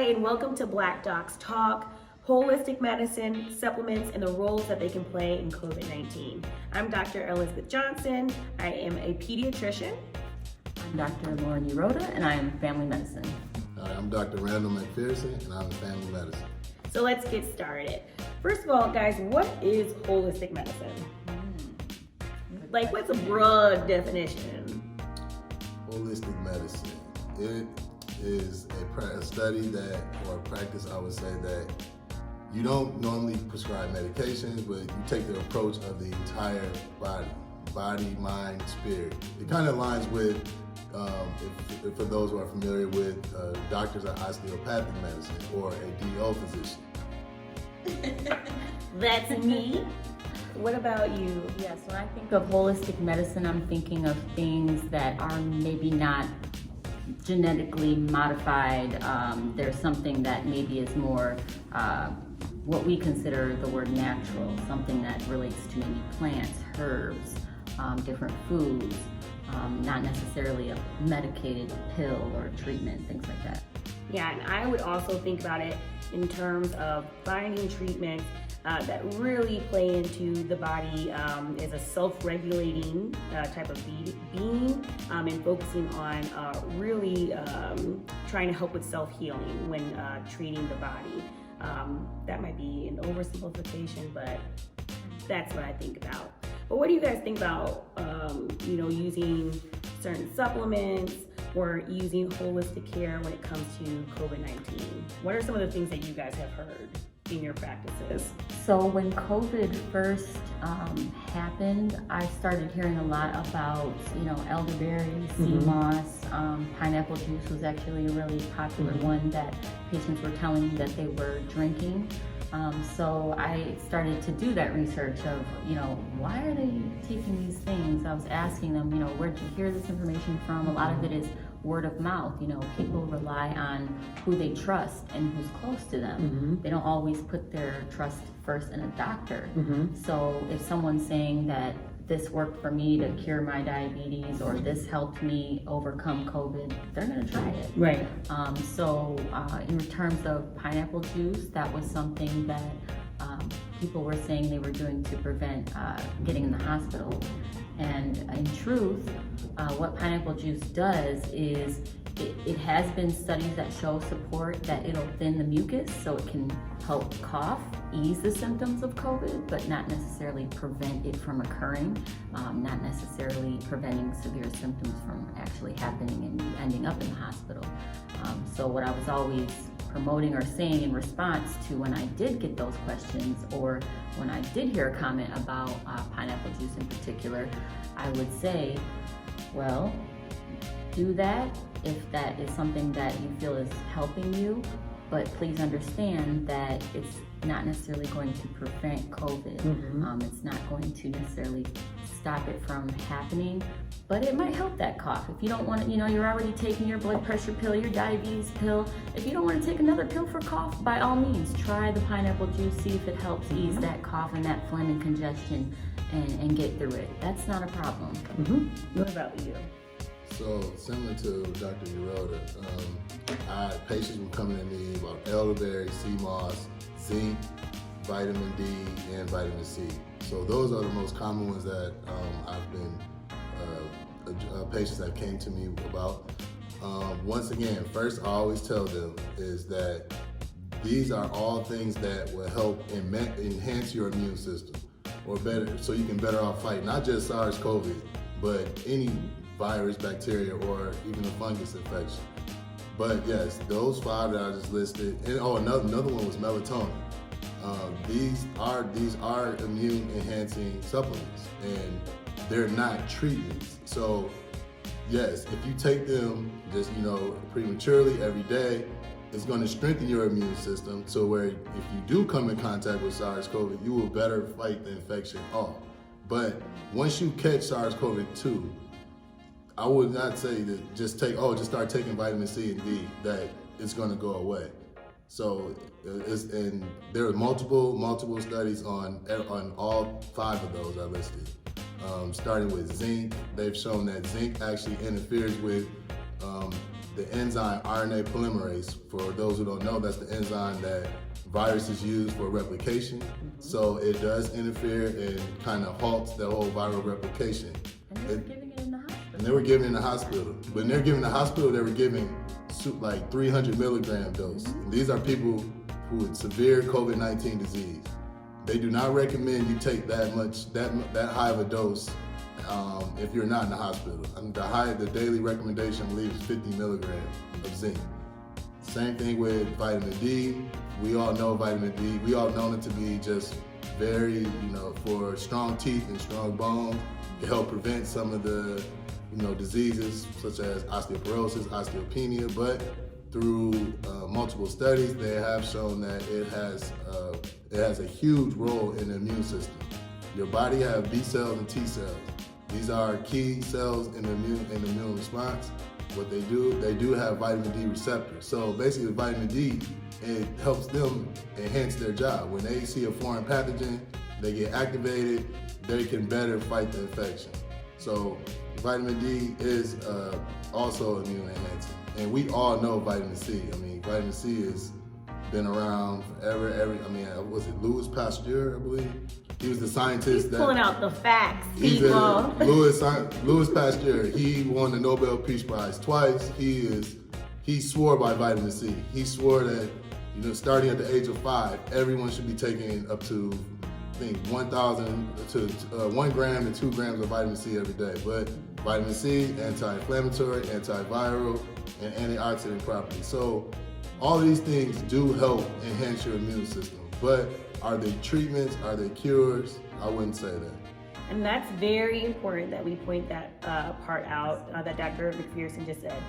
and welcome to Black Docs Talk, holistic medicine, supplements, and the roles that they can play in COVID-19. I'm Dr. Elizabeth Johnson. I am a pediatrician. I'm Dr. Lauren Uroda, and I am family medicine. Hi, I'm Dr. Randall McPherson, and I'm in family medicine. So let's get started. First of all, guys, what is holistic medicine? Like, what's a broad definition? Holistic medicine. It is a study that, or a practice, I would say, that you don't normally prescribe medications, but you take the approach of the entire body, mind, spirit. It kind of aligns with, if for those who are familiar with doctors of osteopathic medicine or a DO physician. That's me. What about you? Yes, when I think of holistic medicine, I'm thinking of things that are maybe not genetically modified. There's something that maybe is more what we consider the word natural, something that relates to maybe plants, herbs, different foods, not necessarily a medicated pill or treatment, things like that. Yeah, and I would also think about it in terms of finding treatments that really play into the body as a self-regulating type of being, and focusing on really trying to help with self-healing when treating the body. That might be an oversimplification, but that's what I think about. But what do you guys think about using certain supplements or using holistic care when it comes to COVID-19? What are some of the things that you guys have heard in your practices? So when COVID first happened, I started hearing a lot about, elderberry, sea moss, pineapple juice was actually a really popular one that patients were telling me that they were drinking. So I started to do that research of, why are they taking these things? I was asking them, where'd you hear this information from? A lot of it is word of mouth. People rely on who they trust and who's close to them. They don't always put their trust first in a doctor. So if someone's saying that this worked for me to cure my diabetes or this helped me overcome COVID, they're gonna try it. Right. So in terms of pineapple juice, that was something that people were saying they were doing to prevent getting in the hospital. And in truth, what pineapple juice does is it has been studies that show support that it'll thin the mucus so it can help cough, ease the symptoms of COVID, but not necessarily prevent it from occurring, not necessarily preventing severe symptoms from actually happening and you ending up in the hospital. So what I was always promoting or saying in response to when I did get those questions or when I did hear a comment about pineapple juice in particular, I would say, well, do that if that is something that you feel is helping you, but please understand that it's not necessarily going to prevent COVID. It's not going to necessarily stop it from happening, but it might help that cough. If you don't want to, you're already taking your blood pressure pill, your diabetes pill. If you don't want to take another pill for cough, by all means, try the pineapple juice, see if it helps ease that cough and that phlegm and congestion and get through it. That's not a problem. What about you? So similar to Dr. Uroda, patients were coming to me about elderberry, sea moss, zinc, vitamin D, and vitamin C. So those are the most common ones that I've been patients that came to me about. Once again, first I always tell them is that these are all things that will help enhance your immune system, or better, so you can better off fight not just SARS-CoV, but any virus, bacteria, or even a fungus infection. But yes, those 5 that I just listed, and another one was melatonin. These are immune enhancing supplements, and they're not treatments. So yes, if you take them just prematurely every day, it's going to strengthen your immune system. So where if you do come in contact with SARS-CoV, you will better fight the infection off. But once you catch SARS-CoV-2, I would not say that just start taking vitamin C and D, that it's going to go away. So and there are multiple studies on all 5 of those I listed. Starting with zinc, they've shown that zinc actually interferes with the enzyme RNA polymerase. For those who don't know, that's the enzyme that viruses use for replication. So it does interfere and kind of halts the whole viral replication. And they were giving it in the hospital. And they were giving it in the hospital. When they're giving in the hospital, they were giving like 300 milligram dose. And these are people who with severe COVID-19 disease. They do not recommend you take that high of a dose if you're not in the hospital. The daily recommendation, I believe, is 50 milligrams of zinc. Same thing with vitamin D. We all know vitamin D. We all know it to be just very, for strong teeth and strong bones, to help prevent some of the, diseases such as osteoporosis, osteopenia. But through multiple studies, they have shown that it has a huge role in the immune system. Your body has B cells and T cells. These are key cells in the immune response. What they do have vitamin D receptors. So basically vitamin D, it helps them enhance their job. When they see a foreign pathogen, they get activated, they can better fight the infection. So vitamin D is also immune enhancing. And we all know vitamin C. I mean, vitamin C has been around forever. Was it Louis Pasteur, I believe? He was the scientist He's pulling out the facts, Louis people. Pasteur. He won the Nobel Peace Prize twice. He swore by vitamin C. He swore that, starting at the age of 5, everyone should be taking up to, I think, 1,000 to 1 gram to 2 grams of vitamin C every day. But vitamin C, anti-inflammatory, antiviral, and antioxidant properties. So all of these things do help enhance your immune system. But are they treatments? Are they cures? I wouldn't say that. And that's very important that we point that part out that Dr. McPherson just said.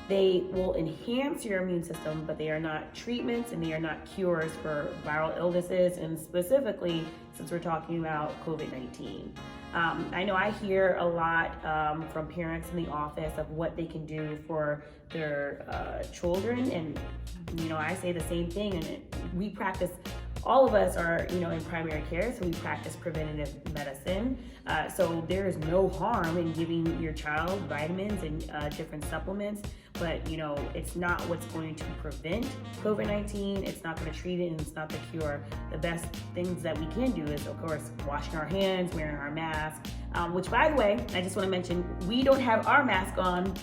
They will enhance your immune system, but they are not treatments and they are not cures for viral illnesses, and specifically since we're talking about COVID-19. I know I hear a lot from parents in the office of what they can do for their children, and I say the same thing. And we practice. All of us are, in primary care, so we practice preventative medicine. So there is no harm in giving your child vitamins and different supplements, but it's not what's going to prevent COVID-19. It's not going to treat it, and it's not the cure. The best things that we can do is, of course, washing our hands, wearing our mask, which, by the way, I just want to mention, we don't have our mask on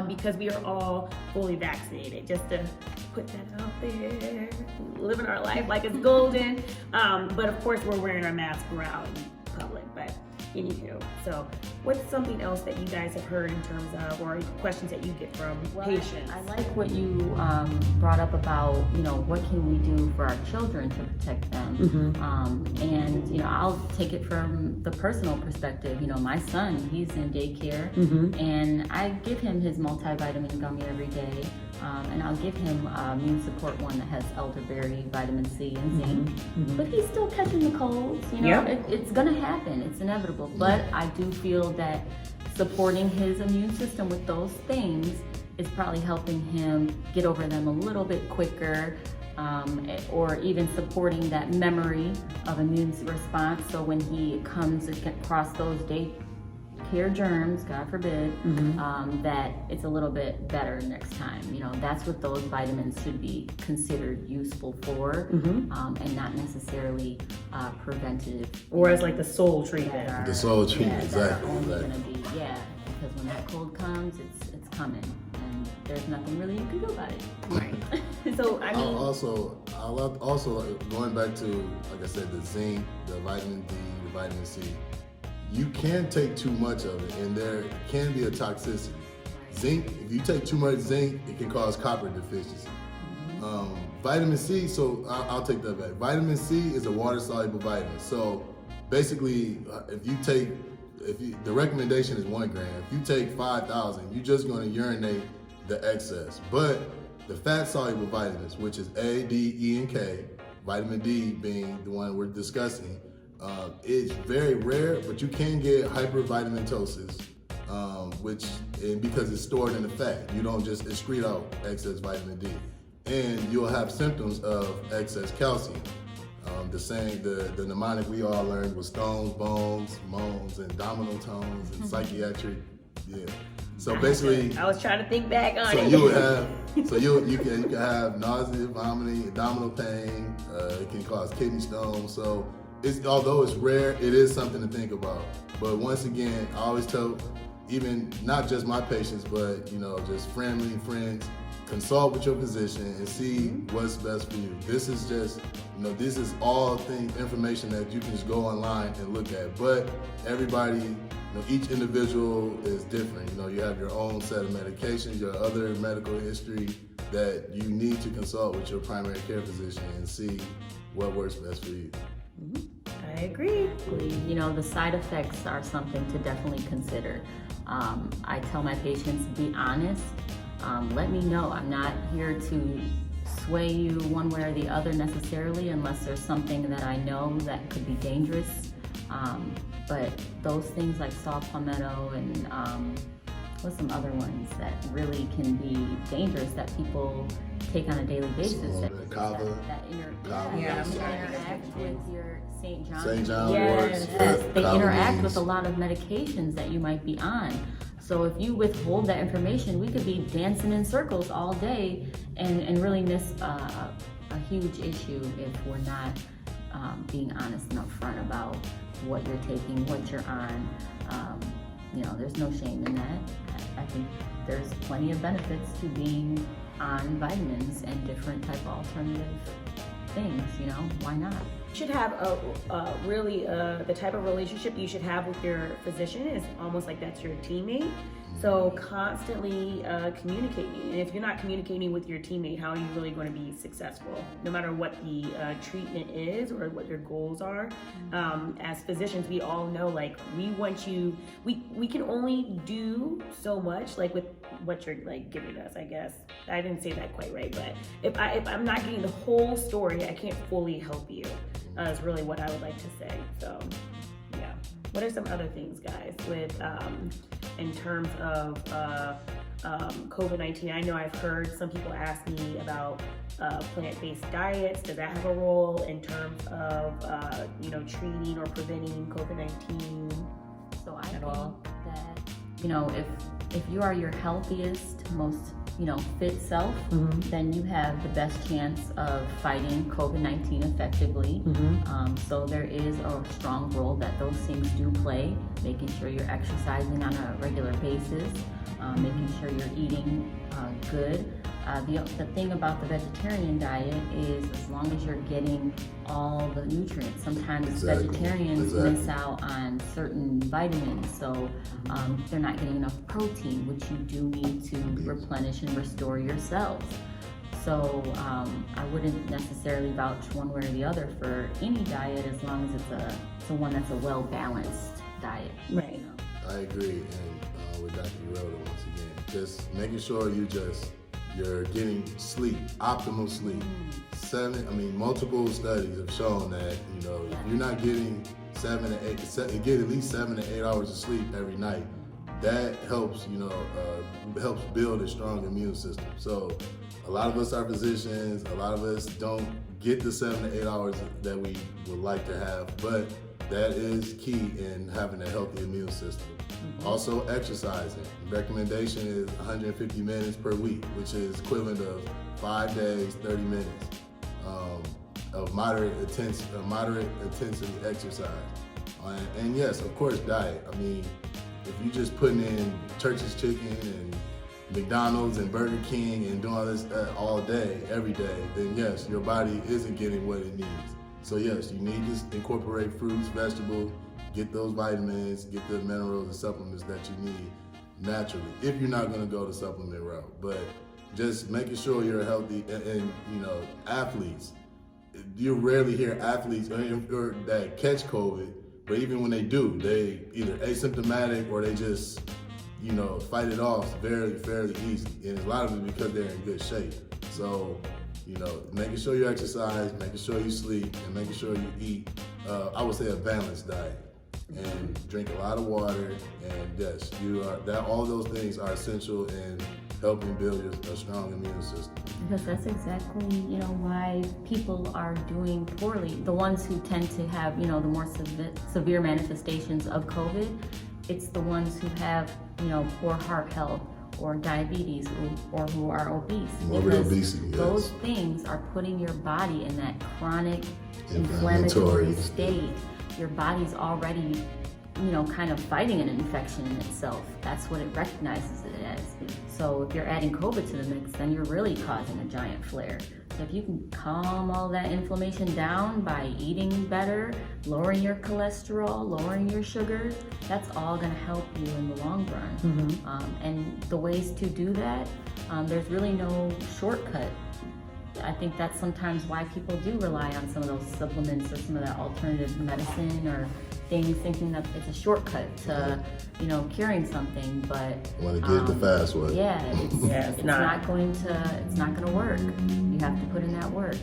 because we are all fully vaccinated, just to put that out there, living our life like it's golden. But of course we're wearing our mask around in public, but anywho. So what's something else that you guys have heard in terms of, or questions that you get from patients? I like what you brought up about, what can we do for our children to protect them? And, I'll take it from the personal perspective. My son, he's in daycare, and I give him his multivitamin gummy every day. And I'll give him immune support one that has elderberry, vitamin C, and zinc. But he's still catching the colds. It's gonna happen. It's inevitable. But I do feel that supporting his immune system with those things is probably helping him get over them a little bit quicker, or even supporting that memory of immune response. So when he comes across those daycare germs, God forbid, that it's a little bit better next time. That's what those vitamins should be considered useful for, and not necessarily preventative. Or as like the sole treatment. The sole treatment, exactly. Exactly. Because when that cold comes, it's coming, and there's nothing really you can do about it. Right. So I'll also going back to, like I said, the zinc, the vitamin D, the vitamin C. You can take too much of it, and there can be a toxicity. Zinc, if you take too much zinc, it can cause copper deficiency. Vitamin C, so I'll take that back. Vitamin C is a water-soluble vitamin. So basically, the recommendation is 1 gram. If you take 5,000, you're just going to urinate the excess. But the fat-soluble vitamins, which is A, D, E, and K, vitamin D being the one we're discussing, it's very rare, but you can get hypervitaminosis, because it's stored in the fat. You don't just excrete out excess vitamin D. And you'll have symptoms of excess calcium. The mnemonic we all learned was stones, bones, moans, and abdominal tones, and psychiatric, So basically, I was trying to think back on so it. you would have, so you can have nausea, vomiting, abdominal pain. It can cause kidney stones. So although it's rare, it is something to think about. But once again, I always tell, even not just my patients, but just family and friends, consult with your physician and see what's best for you. This is just, this is all information that you can just go online and look at. But everybody, each individual is different. You have your own set of medications, your other medical history that you need to consult with your primary care physician and see what works best for you. I agree. The side effects are something to definitely consider. I tell my patients, be honest. Let me know. I'm not here to sway you one way or the other necessarily, unless there's something that I know that could be dangerous. But those things like Supplemental and what's some other ones that really can be dangerous that people take on a daily basis. That interact with your St. John Yes. They interact with a lot of medications that you might be on. So if you withhold that information, we could be dancing in circles all day and really miss a huge issue if we're not being honest and upfront about what you're taking, what you're on. There's no shame in that. I think there's plenty of benefits to being on vitamins and different type of alternative things. Why not? You should have the type of relationship you should have with your physician is almost like that's your teammate. So constantly communicating. And if you're not communicating with your teammate, how are you really going to be successful? No matter what the treatment is or what your goals are. As physicians, we all know, we want you, we can only do so much, with what you're giving us, I guess. I didn't say that quite right, but if I'm not getting the whole story, I can't fully help you, is really what I would like to say. So, yeah. What are some other things, guys, with in terms of COVID-19? I know I've heard some people ask me about plant-based diets. Does that have a role in terms of treating or preventing COVID-19? So I think that if you are your healthiest, most fit self, then you have the best chance of fighting COVID-19 effectively. So there is a strong role that those things do play, making sure you're exercising on a regular basis, making sure you're eating good. The thing about the vegetarian diet is as long as you're getting all the nutrients, sometimes vegetarians miss out on certain vitamins, so they're not getting enough protein, which you do need to replenish and restore yourselves. So I wouldn't necessarily vouch one way or the other for any diet as long as it's one that's a well-balanced diet. Right. I agree, and with Dr. Uroda, once again, just making sure you're getting sleep, optimal sleep. Multiple studies have shown that, if you're not getting 7 to 8, get at least 7 to 8 hours of sleep every night. That helps, helps build a strong immune system. So a lot of us are physicians, a lot of us don't get the 7 to 8 hours that we would like to have, but that is key in having a healthy immune system. Also, exercising. Recommendation is 150 minutes per week, which is equivalent of 5 days, 30 minutes of moderate intensity exercise. And yes, of course, diet. If you're just putting in Church's Chicken and McDonald's and Burger King and doing all this all day, every day, then yes, your body isn't getting what it needs. So yes, you need to incorporate fruits, vegetables, get those vitamins, get the minerals and supplements that you need naturally, if you're not gonna go the supplement route. But just making sure you're healthy and athletes, you rarely hear athletes or that catch COVID, but even when they do, they either asymptomatic or they just, fight it off fairly easy. And a lot of it because they're in good shape. So, making sure you exercise, making sure you sleep, and making sure you eat, I would say a balanced diet. And drink a lot of water, and yes, all those things are essential in helping build a strong immune system. Because that's exactly, why people are doing poorly. The ones who tend to have, the more severe manifestations of COVID it's the ones who have, poor heart health or diabetes or who are obese. Morbid obesity, yes. Those things are putting your body in that chronic inflammatory state. Your body's already, kind of fighting an infection in itself. That's what it recognizes it as. So if you're adding COVID to the mix, then you're really causing a giant flare. So if you can calm all that inflammation down by eating better, lowering your cholesterol, lowering your sugars, that's all going to help you in the long run. And the ways to do that, there's really no shortcut. I think that's sometimes why people do rely on some of those supplements or some of that alternative medicine or things, thinking that it's a shortcut to, curing something. But want to get the fast way. Yeah, it's not going to work. You have to put in that work.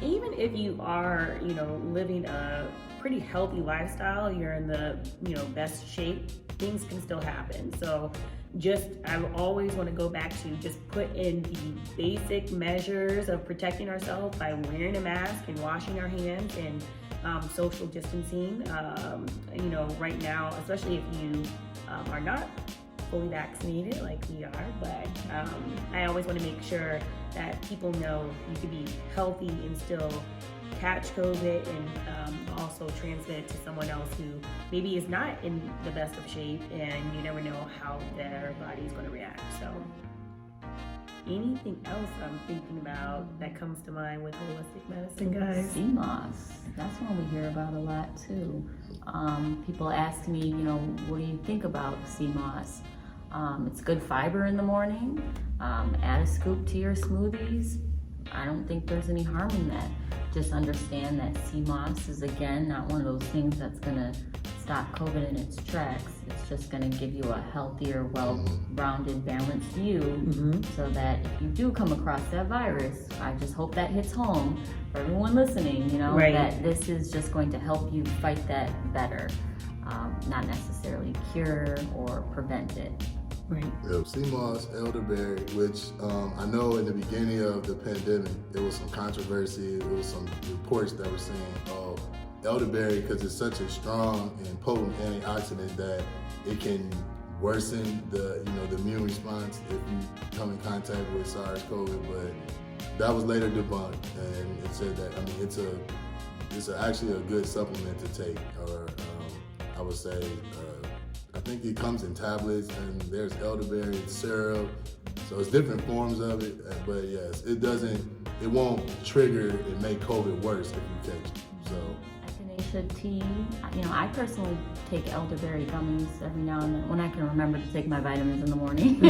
Even if you are, living a pretty healthy lifestyle, you're in the, best shape, things can still happen. So I always want to go back to just put in the basic measures of protecting ourselves by wearing a mask and washing our hands and social distancing. Right now, especially if you are not fully vaccinated like we are, but I always want to make sure that people know you can be healthy and still catch COVID and also transmit it to someone else who maybe is not in the best of shape, and you never know how their body is going to react. So anything else I'm thinking about that comes to mind with holistic medicine, guys? CMOS, that's one we hear about a lot too. People ask me, what do you think about CMOS? It's good fiber in the morning. Add a scoop to your smoothies. I don't think there's any harm in that. Just understand that CMOS is, again, not one of those things that's going to stop COVID in its tracks. It's just going to give you a healthier, well-rounded, balanced view, so that if you do come across that virus, I just hope that hits home for everyone listening, that this is just going to help you fight that better, not necessarily cure or prevent it. Right. Yeah, CMOS, elderberry, which I know in the beginning of the pandemic, there was some controversy. There was some reports that were saying, elderberry, because it's such a strong and potent antioxidant, that it can worsen the immune response if you come in contact with SARS-CoV. But that was later debunked, and it said that it's actually a good supplement to take, or I would say. I think it comes in tablets, and there's elderberry syrup, so it's different forms of it. But yes, it won't trigger and make COVID worse if you catch it. So echinacea tea. I personally take elderberry gummies every now and then when I can remember to take my vitamins in the morning.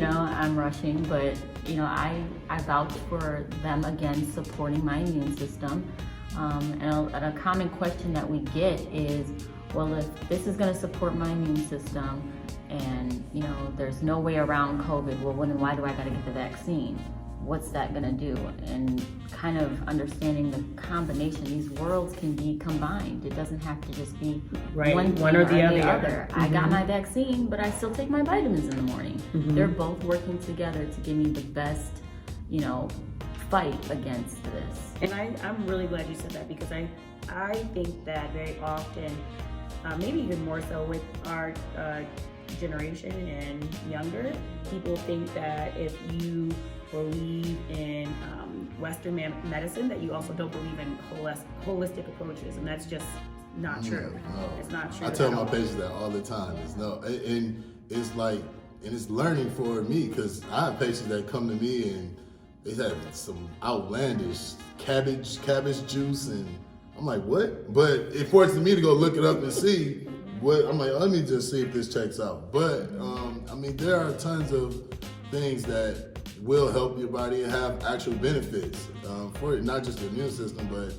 I'm rushing, but I vouch for them, again, supporting my immune system. And a common question that we get is, well, if this is going to support my immune system and, there's no way around COVID, well, why do I got to get the vaccine? What's that going to do? And kind of understanding the combination. These worlds can be combined. It doesn't have to just be one or the other. I got my vaccine, but I still take my vitamins in the morning. They're both working together to give me the best, fight against this. And I'm really glad you said that, because I think that very often, maybe even more so with our generation and younger, people think that if you believe in Western medicine, that you also don't believe in holistic approaches, and that's just not true. No. It's not true. I tell my patients that all the time. And it's learning for me, because I have patients that come to me and they have some outlandish cabbage juice, and I'm like, what? But it forces me to go look it up and see what. I'm like, let me just see if this checks out. But there are tons of things that will help your body and have actual benefits for it, not just the immune system, but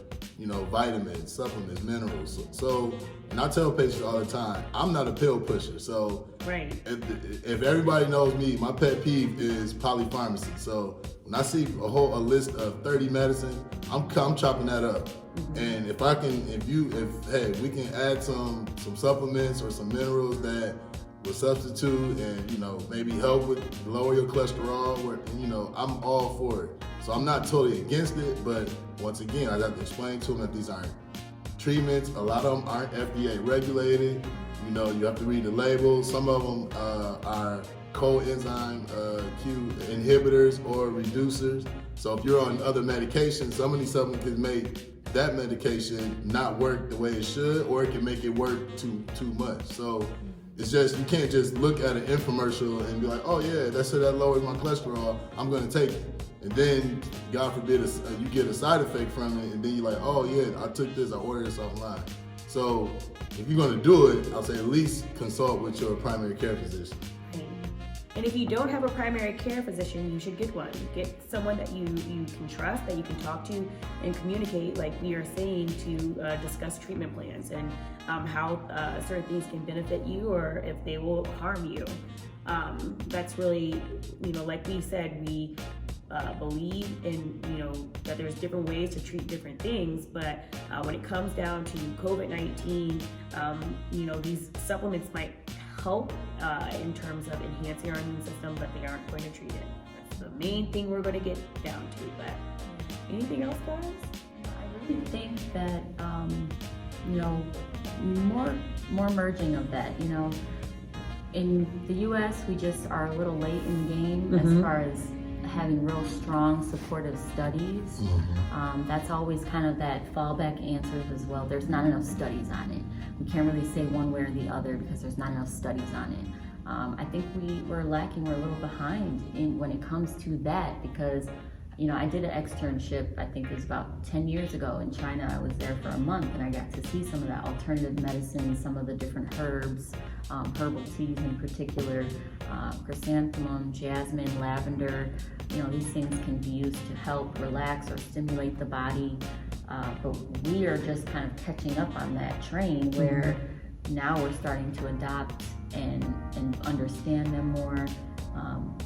vitamins, supplements, minerals. So, and I tell patients all the time, I'm not a pill pusher. So, if everybody knows me, my pet peeve is polypharmacy. So, when I see a list of 30 medicines, I'm chopping that up. And if we can add some supplements or some minerals that will substitute and maybe help with lower your cholesterol, I'm all for it. So I'm not totally against it, but once again, I have to explain to them that these aren't treatments. A lot of them aren't FDA regulated. You know, you have to read the labels. Some of them are coenzyme Q inhibitors or reducers. So if you're on other medications, some of these supplements can make that medication not work the way it should, or it can make it work too much. So it's just, you can't just look at an infomercial and be like, oh yeah, that said that lowers my cholesterol, I'm gonna take it. And then, God forbid, you get a side effect from it, and then you're like, oh yeah, I took this, I ordered this offline. So if you're gonna do it, I'll say at least consult with your primary care physician. And if you don't have a primary care physician, you should get one. Get someone that you can trust, that you can talk to and communicate, like we are saying, to discuss treatment plans and how certain things can benefit you or if they will harm you. That's really, like we said, we believe in, that there's different ways to treat different things, but when it comes down to COVID-19, these supplements might help in terms of enhancing our immune system, but they aren't going to treat it. That's the main thing we're going to get down to. But anything else, guys? I really think that more merging of that. In the U.S., we just are a little late in the game as far as having real strong supportive studies. That's always kind of that fallback answer as well. There's not enough studies on it. We can't really say one way or the other because there's not enough studies on it. I think we're lacking, we're a little behind when it comes to that, because I did an externship, I think it was about 10 years ago in China. I was there for a month and I got to see some of that alternative medicine, some of the different herbs, herbal teas in particular, chrysanthemum, jasmine, lavender. These things can be used to help relax or stimulate the body. But we are just kind of catching up on that train where now we're starting to adopt and understand them more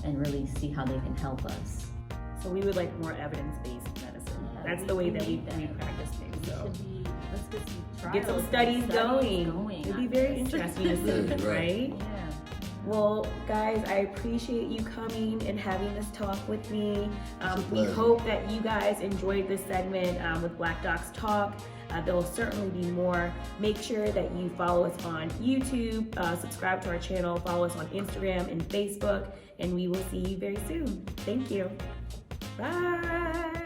and really see how they can help us. So we would like more evidence-based medicine. That's the way that we practice things. So Let's get some trials, get some studies going. It'd be very interesting to see, right? Yeah. Well, guys, I appreciate you coming and having this talk with me. We pleasure. hope that you guys enjoyed this segment with Black Docs Talk. There will certainly be more. Make sure that you follow us on YouTube, subscribe to our channel, follow us on Instagram and Facebook, and we will see you very soon. Thank you. Bye.